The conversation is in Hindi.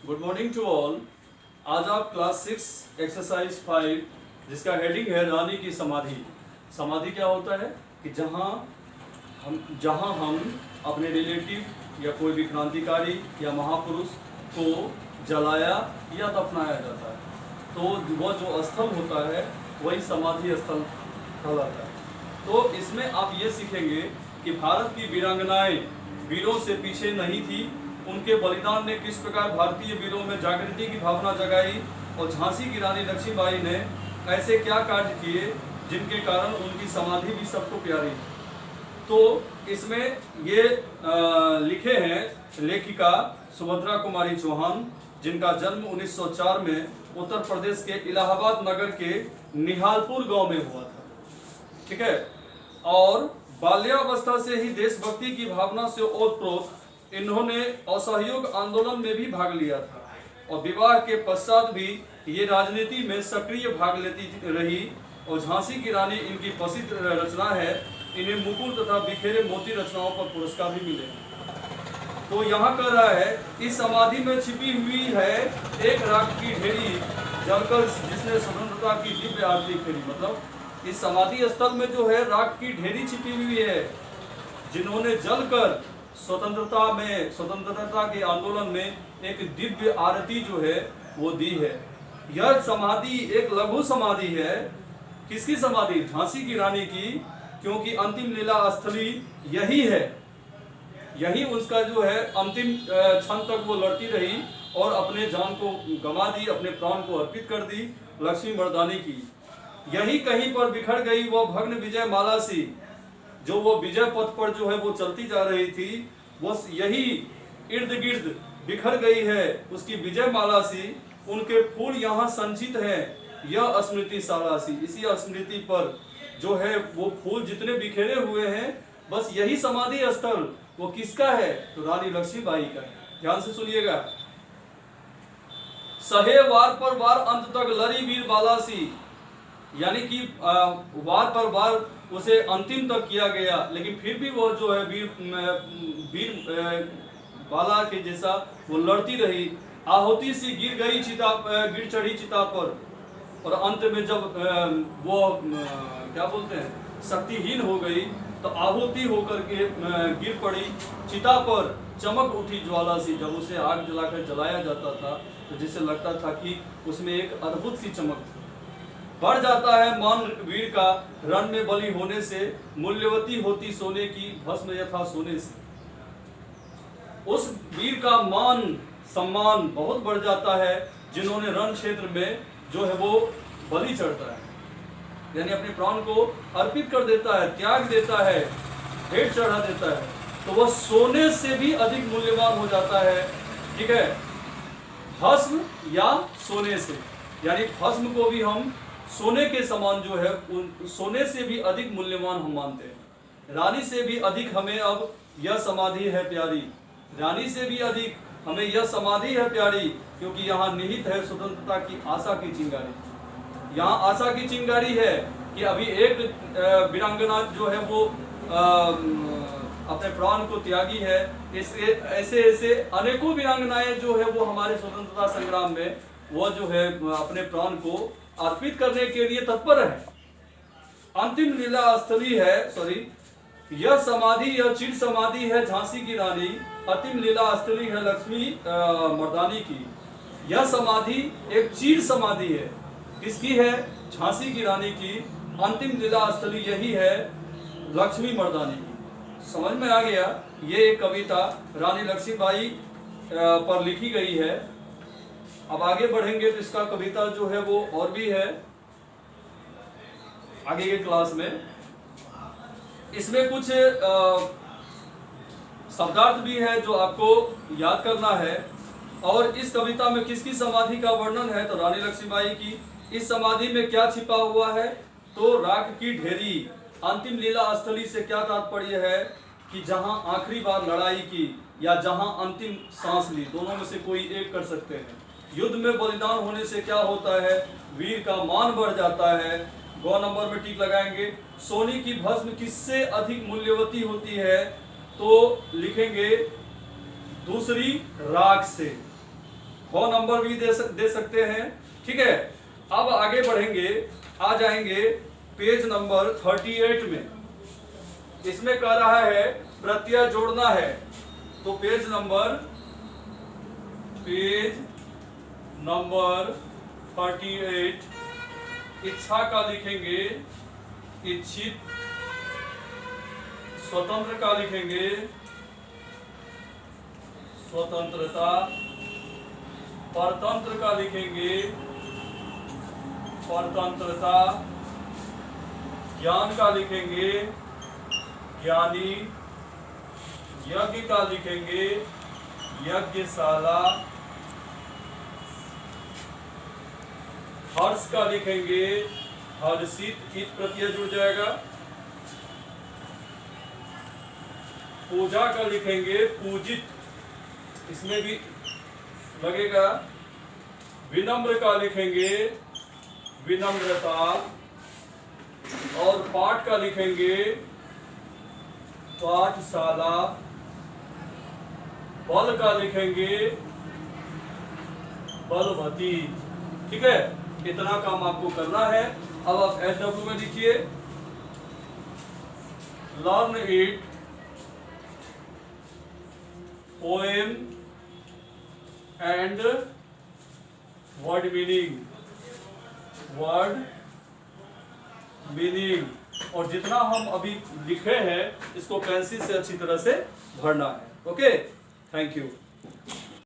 Good morning to all. आज आप क्लास 6 एक्सरसाइज 5 जिसका हेडिंग है रानी की समाधि। समाधि क्या होता है कि जहां हम अपने रिलेटिव या कोई भी क्रांतिकारी या महापुरुष को जलाया या दफनाया जाता है, तो वह जो स्थल होता है वही समाधि स्थल कहलाता है। तो इसमें आप ये सीखेंगे कि भारत की वीरांगनाएं वीरों से पीछे नहीं थी, उनके बलिदान ने किस प्रकार भारतीय वीरों में जागृति की भावना जगाई और झांसी की रानी लक्ष्मीबाई ने ऐसे क्या कार्य किए जिनके कारण उनकी समाधि भी सबको प्यारी। तो इसमें ये लिखे हैं लेखिका सुभद्रा कुमारी चौहान, जिनका जन्म 1904 में उत्तर प्रदेश के इलाहाबाद नगर के निहालपुर गांव में हुआ था। ठीक है। और बाल्यावस्था से ही देशभक्ति की भावना से ओतप्रोत इन्होंने असहयोग आंदोलन में भी भाग लिया था और विवाह के पश्चात भी ये राजनीति में सक्रिय भाग लेती रही। और झांसी की रानी इनकी प्रसिद्ध रचना है। इन्हें मुकुल तथा बिखेरे मोती रचनाओं पर पुरस्कार भी मिले। तो यहाँ कह रहा है इस समाधि में छिपी हुई है एक राख की ढेरी जलकर जिसने स्वतंत्रता की दिव्य आरती फेरी। मतलब इस समाधि स्थल में जो है राख की ढेरी छिपी हुई है, जिन्होंने जलकर स्वतंत्रता के आंदोलन में एक दिव्य आरती जो है वो दी है। यह समाधि एक लघु समाधि है। किसकी समाधि? झांसी की रानी की, क्योंकि अंतिम लीला स्थली यही है। यही उसका जो है अंतिम क्षण तक वो लड़ती रही और अपने जान को गंवा दी, अपने प्राण को अर्पित कर दी लक्ष्मी मर्दानी की। यही कहीं पर बिखर गई वो भग्न विजय माला सी, जो वो विजय पथ पर जो है वो चलती जा रही थी, वो यही इर्द गिर्द बिखर गई है उसकी विजय माला सी। उनके फूल यहाँ संचित हैं, यह स्मृति सारा सी। इसी स्मृति पर जो है वो फूल जितने बिखेरे हुए हैं, बस यही समाधि स्थल वो किसका है? तो रानी लक्ष्मीबाई का है। ध्यान से सुनिएगा। सहे वार पर वार अंत तक लड़ी वीर बाला सी, यानी कि वार पर वार उसे अंतिम तक किया गया, लेकिन फिर भी वो जो है वीर बाला के जैसा वो लड़ती रही। आहुति सी गिर चढ़ी चिता पर, और अंत में जब वो क्या बोलते हैं शक्तिहीन हो गई, तो आहुति होकर के गिर पड़ी चिता पर। चमक उठी ज्वाला सी, जब उसे आग जलाकर जलाया जाता था तो जिससे लगता था कि उसमें एक अद्भुत सी चमक थी। बढ़ जाता है मान वीर का रण में बलि होने से, मूल्यवती होती सोने की भस्म यथा सोने से। उस वीर का मान सम्मान बहुत बढ़ जाता है जिन्होंने रण क्षेत्र में जो है वो बलि चढ़ता है, यानी अपने प्राण को अर्पित कर देता है, त्याग देता है, भेंट चढ़ा देता है, तो वह सोने से भी अधिक मूल्यवान हो जाता है। ठीक है। भस्म या सोने से, यानी भस्म को भी हम सोने के समान जो है सोने से भी अधिक मूल्यवान हम मानते हैं। रानी से भी अधिक हमें अब यह समाधि है प्यारी। रानी से भी अधिक हमें यह समाधि है प्यारी, क्योंकि यहाँ निहित है स्वतंत्रता की आशा की चिंगारी। यहाँ आशा की चिंगारी है कि अभी एक वीरांगना जो है वो अपने प्राण को त्यागी है। ऐसे ऐसे अनेकों वीरांगनाएं जो है वो हमारे स्वतंत्रता संग्राम में वो जो है अपने प्राण को अर्पित करने के लिए तत्पर है। अंतिम लीला स्थली है, यह समाधि, यह चिर समाधि है झांसी की रानी। अंतिम लीला स्थली है लक्ष्मी मर्दानी की। यह समाधि एक चीर समाधि है। किसकी है? झांसी की रानी की। अंतिम लीला स्थली यही है लक्ष्मी मर्दानी की। समझ में आ गया? ये एक कविता रानी लक्ष्मीबाई पर लिखी गई है। अब आगे बढ़ेंगे तो इसका कविता जो है वो और भी है आगे के क्लास में। इसमें कुछ शब्दार्थ भी है जो आपको याद करना है। और इस कविता में किसकी समाधि का वर्णन है? तो रानी लक्ष्मीबाई की। इस समाधि में क्या छिपा हुआ है? तो राख की ढेरी। अंतिम लीला स्थली से क्या तात्पर्य है कि जहां आखिरी बार लड़ाई की या जहां अंतिम सांस ली, दोनों में से कोई एक कर सकते हैं। युद्ध में बलिदान होने से क्या होता है? वीर का मान बढ़ जाता है। गौ नंबर में टिक लगाएंगे। सोने की भस्म किससे अधिक मूल्यवती होती है? तो लिखेंगे दूसरी राख से। फोन नंबर भी दे सकते हैं। ठीक है, अब आगे बढ़ेंगे, आ जाएंगे पेज नंबर 38 में। इसमें कह रहा है प्रत्यय जोड़ना है, तो पेज नंबर 38 इच्छा का लिखेंगे इच्छित, स्वतंत्र का लिखेंगे स्वतंत्रता, परतंत्र का लिखेंगे परतंत्रता, ज्ञान का लिखेंगे ज्ञानी, यज्ञ का लिखेंगे यज्ञशाला, हर्ष का लिखेंगे हर्षित, इत प्रत्यय जुड़ जाएगा। पूजा का लिखेंगे पूजित, इसमें भी लगेगा। विनम्र का लिखेंगे विनम्रता, और पाठ का लिखेंगे पाठशाला, बल का लिखेंगे बलवती। ठीक है, इतना काम आपको करना है। अब आप SW में लिखिए learn it, poem and word meaning, और जितना हम अभी लिखे हैं इसको पेंसिल से अच्छी तरह से भरना है। Okay, thank you.